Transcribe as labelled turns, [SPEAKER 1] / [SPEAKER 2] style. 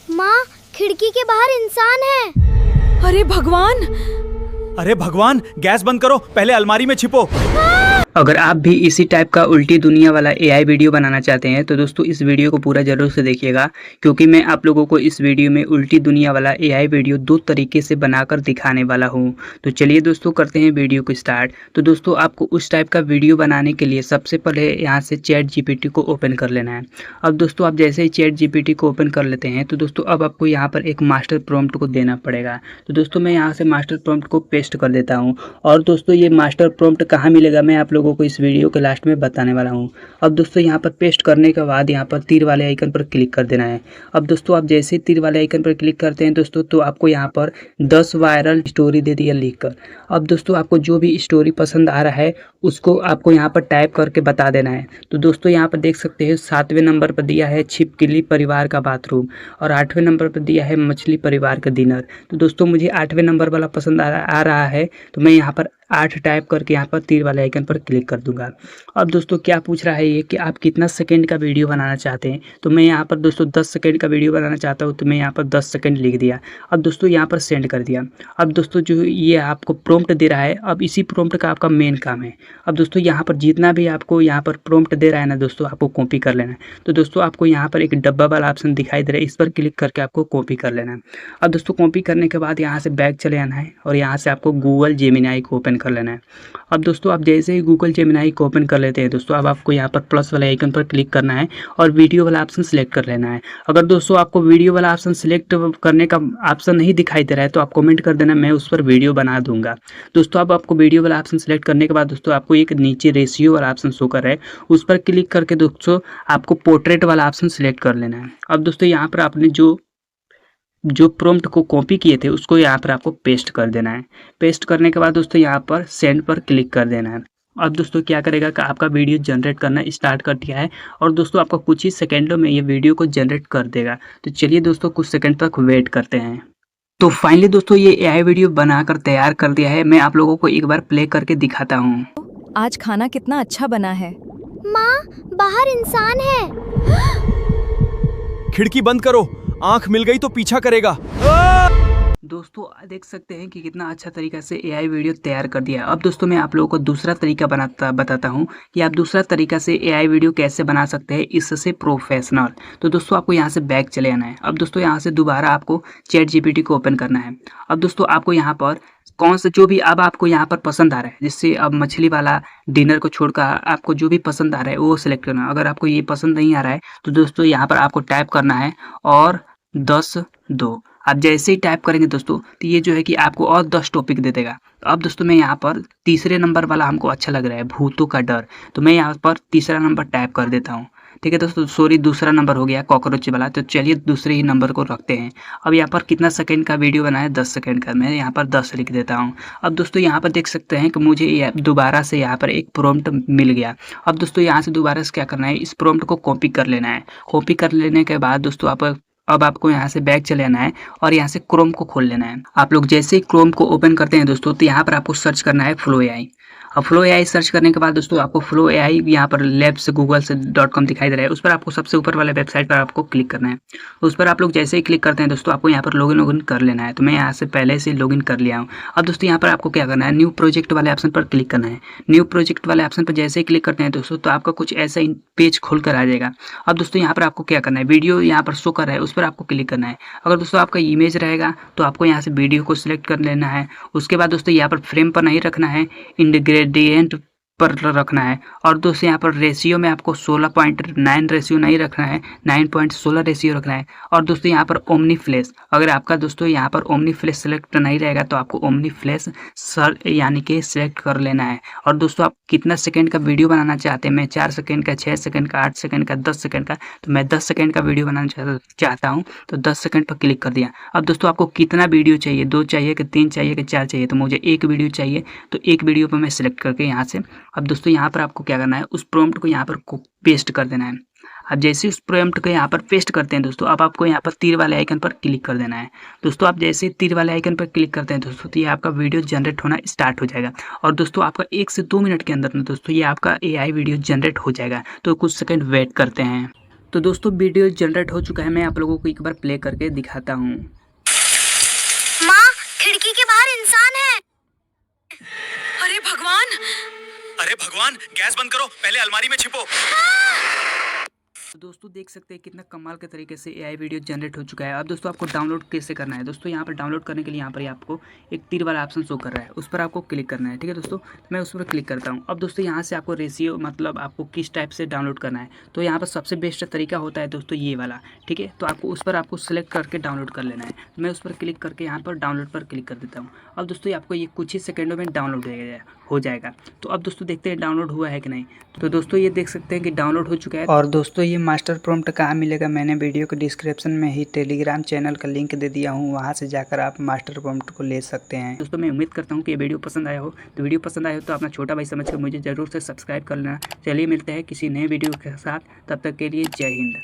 [SPEAKER 1] माँ, खिड़की के बाहर इंसान है।
[SPEAKER 2] अरे भगवान!
[SPEAKER 3] अरे भगवान, गैस बंद करो, पहले अलमारी में छिपो।
[SPEAKER 4] अगर आप भी इसी टाइप का उल्टी दुनिया वाला एआई वीडियो बनाना चाहते हैं तो दोस्तों इस वीडियो को पूरा जरूर से देखिएगा, क्योंकि मैं आप लोगों को इस वीडियो में उल्टी दुनिया वाला एआई वीडियो दो तरीके से बनाकर दिखाने वाला हूँ। तो चलिए दोस्तों करते हैं वीडियो को स्टार्ट। तो दोस्तों आपको उस टाइप का वीडियो बनाने के लिए सबसे पहले यहाँ से चैट जीपीटी को ओपन कर लेना है। अब दोस्तों आप जैसे ही चैट जीपीटी को ओपन कर लेते हैं तो दोस्तों अब आपको यहाँ पर एक मास्टर प्रॉम्प्ट को देना पड़ेगा। तो दोस्तों मैं यहाँ से मास्टर प्रॉम्प्ट को पेस्ट कर देता हूँ। और दोस्तों ये मास्टर प्रॉम्प्ट कहाँ मिलेगा मैं आप लोगों को इस वीडियो के लास्ट में बताने वाला हूँ। अब दोस्तों यहाँ पर पेस्ट करने के बाद यहाँ पर तीर वाले आइकन पर क्लिक कर देना है। अब दोस्तों आप जैसे ही तीर वाले आइकन पर क्लिक करते हैं दोस्तों तो आपको यहाँ पर 10 वायरल स्टोरी दे दिया लिख कर। अब दोस्तों आपको जो भी स्टोरी पसंद आ रहा है उसको आपको यहाँ पर टाइप करके बता देना है। तो दोस्तों यहाँ पर देख सकते हैं 7वें नंबर पर दिया है छिपकली परिवार का बाथरूम और 8वें नंबर पर दिया है मछली परिवार का डिनर। तो दोस्तों मुझे 8वें नंबर वाला पसंद आ रहा है तो मैं यहाँ पर 8 टाइप करके यहाँ पर तीर वाले आइकन पर क्लिक कर दूंगा। अब दोस्तों क्या पूछ रहा है ये कि आप कितना सेकंड का वीडियो बनाना चाहते हैं। तो मैं यहाँ पर दोस्तों 10 सेकंड का वीडियो बनाना चाहता हूँ तो मैं यहाँ पर 10 सेकंड लिख दिया। अब दोस्तों यहाँ पर सेंड कर दिया। अब दोस्तों जो ये आपको प्रॉम्प्ट दे रहा है, अब इसी प्रॉम्प्ट का आपका मेन काम है। अब दोस्तों यहाँ पर जितना भी आपको यहाँ पर प्रॉम्प्ट दे रहा है ना दोस्तों आपको कॉपी कर लेना है। तो दोस्तों आपको यहाँ पर एक डब्बा वाला ऑप्शन दिखाई दे रहा है, इस पर क्लिक करके आपको कॉपी कर लेना है। अब दोस्तों कॉपी करने के बाद यहाँ से बैक चले आना है और यहाँ से आपको गूगल जेमिनी को ओपन कर लेना है। अब दोस्तों आप जैसे ही गूगल जेमिनी को ओपन कर लेते हैं दोस्तों अब आपको यहाँ पर प्लस वाले आइकन पर क्लिक करना है और वीडियो वाला ऑप्शन सिलेक्ट कर लेना है। अगर दोस्तों आपको वीडियो वाला ऑप्शन सिलेक्ट करने का ऑप्शन नहीं दिखाई दे रहा है तो आप कमेंट कर देना, मैं उस पर वीडियो बना दूंगा। दोस्तों अब आपको वीडियो वाला ऑप्शन सिलेक्ट करने के बाद दोस्तों आपको एक नीचे रेशियो वाला ऑप्शन शो कर रहा है, उस पर क्लिक करके दोस्तों आपको पोर्ट्रेट वाला ऑप्शन सिलेक्ट कर लेना है। अब दोस्तों यहाँ पर आपने जो प्रॉम्प्ट को कॉपी किए थे उसको यहाँ पर आपको पेस्ट कर देना है। पेस्ट करने के बाद दोस्तों यहाँ पर सेंड पर क्लिक कर देना है। अब दोस्तों क्या करेगा कि आपका वीडियो जनरेट करना स्टार्ट कर दिया है और दोस्तों आपको कुछ ही सेकंडों में ये वीडियो को जनरेट कर देगा। तो चलिए दोस्तों कुछ सेकंड तक वेट करते हैं। तो फाइनली दोस्तों ये एआई वीडियो बनाकर तैयार कर दिया है। मैं आप लोगों को एक बार प्ले करके दिखाता हूँ।
[SPEAKER 2] आज खाना कितना अच्छा बना है।
[SPEAKER 1] माँ, बाहर इंसान है।
[SPEAKER 3] खिड़की बंद करो, आंख मिल गई तो पीछा करेगा।
[SPEAKER 4] दोस्तों देख सकते हैं कि कितना अच्छा तरीका से एआई वीडियो तैयार कर दिया है। अब दोस्तों मैं आप लोगों को दूसरा तरीका बताता हूँ कि आप दूसरा तरीका से एआई वीडियो कैसे बना सकते हैं इससे प्रोफेशनल। तो दोस्तों आपको यहाँ से बैक चले आना है। अब दोस्तों यहाँ से दोबारा आपको चैट जीपीटी को ओपन करना है। अब दोस्तों आपको यहाँ पर कौन सा जो भी अब आपको यहाँ पर पसंद आ रहा है, जिससे अब मछली वाला डिनर को छोड़कर आपको जो भी पसंद आ रहा है वो सिलेक्ट करना है। अगर आपको ये पसंद नहीं आ रहा है तो दोस्तों यहाँ पर आपको टाइप करना है और 10-2। आप जैसे ही टाइप करेंगे दोस्तों तो ये जो है कि आपको और 10 टॉपिक दे देगा। तो अब दोस्तों मैं यहाँ पर तीसरे नंबर वाला हमको अच्छा लग रहा है, भूतों का डर, तो मैं यहाँ पर तीसरा नंबर टाइप कर देता हूँ। ठीक है दोस्तों, सॉरी दूसरा नंबर हो गया कॉकरोच वाला। तो चलिए दूसरे ही नंबर को रखते हैं। अब यहाँ पर कितना सेकंड का वीडियो बना है, 10 सेकंड का, मैं यहाँ पर 10 लिख देता हूँ। अब दोस्तों यहाँ पर देख सकते हैं कि मुझे दोबारा से यहाँ पर एक प्रॉम्प्ट मिल गया। अब दोस्तों यहाँ से दोबारा से क्या करना है, इस प्रॉम्प्ट को कॉपी कर लेना है। कॉपी कर लेने के बाद दोस्तों अब आपको यहाँ से बैक चले आना है और यहाँ से क्रोम को खोल लेना है। आप लोग जैसे ही क्रोम को ओपन करते हैं दोस्तों तो यहाँ पर आपको सर्च करना है फ्लो एआई। अब फ्लो एआई सर्च करने के बाद दोस्तों आपको फ्लो एआई यहाँ पर लैब से गूगल से .com दिखाई दे रहा है, उस पर आपको सबसे ऊपर वाले वेबसाइट पर आपको क्लिक करना है। उस पर आप लोग जैसे ही क्लिक करते हैं दोस्तों आपको यहाँ पर लॉगिन कर लेना है। तो मैं यहाँ से पहले से लॉगिन कर लिया हूँ। अब दोस्तों यहाँ पर आपको क्या करना है, न्यू प्रोजेक्ट वाले ऑप्शन पर क्लिक करना है। न्यू प्रोजेक्ट वाले ऑप्शन पर जैसे ही क्लिक करते हैं दोस्तों तो आपका कुछ ऐसा पेज खोल कर आ जाएगा। अब दोस्तों यहाँ पर आपको क्या करना है, वीडियो यहाँ पर शो कर रहा है उस पर आपको क्लिक करना है। अगर दोस्तों आपका इमेज रहेगा तो आपको यहाँ से वीडियो को सिलेक्ट कर लेना है। उसके बाद दोस्तों यहाँ पर फ्रेम पर नहीं रखना है, इंग्रेडिएंट पर रखना है। और दोस्तों यहाँ पर रेशियो में आपको 16.9 रेशियो नहीं रखना है, 9.16 रेशियो रखना है। और दोस्तों यहाँ पर ओमनी फ्लैश, अगर आपका दोस्तों यहाँ पर ओमनी फ्लैश सेलेक्ट नहीं रहेगा तो आपको ओमनी फ्लैश यानी कि सिलेक्ट कर लेना है। और दोस्तों आप कितना सेकंड का वीडियो बनाना चाहते हैं, मैं 4 सेकंड का, 6 सेकंड का, 8 सेकंड का, 10 सेकंड का, तो मैं 10 सेकंड का वीडियो बनाना चाहता हूँ तो 10 सेकंड पर क्लिक कर दिया। अब दोस्तों आपको कितना वीडियो चाहिए, 2 चाहिए कि 3 चाहिए कि 4 चाहिए, तो मुझे एक वीडियो चाहिए तो एक वीडियो पर मैं सिलेक्ट करके यहाँ से अब दोस्तों यहाँ पर आपको क्या करना है, उस प्रॉम्प्ट को यहाँ पर पेस्ट कर देना है। अब जैसे उस प्रॉम्प्ट को यहाँ पर पेस्ट करते हैं दोस्तों अब आपको यहाँ पर तीर वाले आइकन पर क्लिक कर देना है। दोस्तों आप जैसे तीर वाले आइकन पर क्लिक करते हैं दोस्तों तो ये आपका वीडियो जनरेट होना स्टार्ट हो जाएगा। और दोस्तों आपका 1 से 2 मिनट के अंदर में दोस्तों ये आपका एआई वीडियो जनरेट हो जाएगा। तो कुछ सेकंड वेट करते हैं। तो दोस्तों वीडियो जनरेट हो चुका है, मैं आप लोगों को एक बार प्ले करके दिखाता हूँ।
[SPEAKER 1] माँ, खिड़की के बाहर इंसान है।
[SPEAKER 2] अरे भगवान!
[SPEAKER 3] अरे भगवान, गैस बंद करो, पहले अलमारी में छिपो।
[SPEAKER 4] तो दोस्तों देख सकते हैं कितना कमाल के तरीके से एआई वीडियो जनरेट हो चुका है। अब दोस्तों आपको डाउनलोड कैसे करना है, दोस्तों यहाँ पर डाउनलोड करने के लिए यहाँ पर आपको एक तीर वाला ऑप्शन शो कर रहा है, उस पर आपको क्लिक करना है। ठीक है दोस्तों, मैं उस पर क्लिक करता हूँ। अब दोस्तों यहाँ से आपको रेशियो मतलब आपको किस टाइप से डाउनलोड करना है, तो यहाँ पर सबसे बेस्ट तरीका होता है दोस्तों ये वाला। ठीक है, तो आपको उस पर आपको सेलेक्ट करके डाउनलोड कर लेना है। मैं उस पर क्लिक करके यहाँ पर डाउनलोड पर क्लिक कर देता हूँ। अब दोस्तों आपको ये कुछ ही सेकंडों में डाउनलोड हो जाएगा। तो अब दोस्तों देखते हैं डाउनलोड हुआ है कि नहीं। तो दोस्तों ये देख सकते हैं कि डाउनलोड हो चुका है। और दोस्तों ये मास्टर प्रॉम्प्ट कहाँ मिलेगा, मैंने वीडियो के डिस्क्रिप्शन में ही टेलीग्राम चैनल का लिंक दे दिया हूँ, वहाँ से जाकर आप मास्टर प्रॉम्प्ट को ले सकते हैं। दोस्तों मैं उम्मीद करता हूँ कि ये वीडियो पसंद आया हो, तो वीडियो पसंद आया हो तो अपना छोटा भाई समझकर मुझे ज़रूर से सब्सक्राइब कर लेना। चलिए मिलते हैं किसी नए वीडियो के साथ, तब तक के लिए जय हिंद।